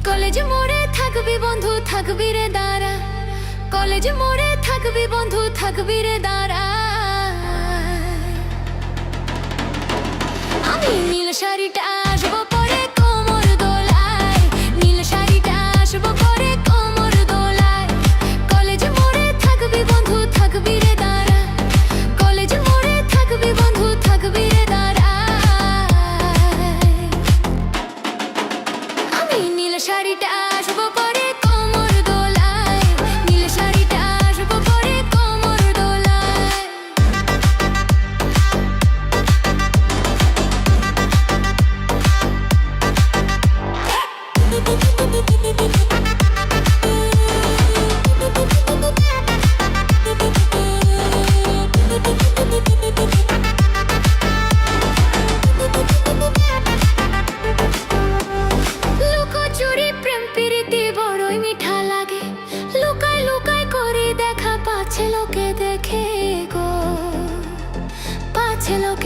College মোড়ে থাকবি বন্ধু, থাকবি রে দাঁড়া। কলেজ মোড়ে থাকবি বন্ধু, থাকবি রে দাঁড়া। আমি নীল শাড়িটা আসবো পরে কোমর দোলায়, নীল শাড়িটা আসবো পরে কোমর দোলায়। কলেজ মোড়ে থাকবি বন্ধু, থাকবি রে দাঁড়া। কলেজ মোড়ে থাকবি বন্ধু, থাকবি রে দাঁড়া। আমি নীল শাড়িটা আসবো পরে কোমর দোলায়, নীল শাড়িটা আসবো পরে কোমর দোলায়। লুকোচুরি প্রেম প্রীতি বড়ই মিঠা লাগে, লুকায় লুকায় করে দেখা পাচ্ছে লোকে দেখে গো, পাচ্ছে লোকে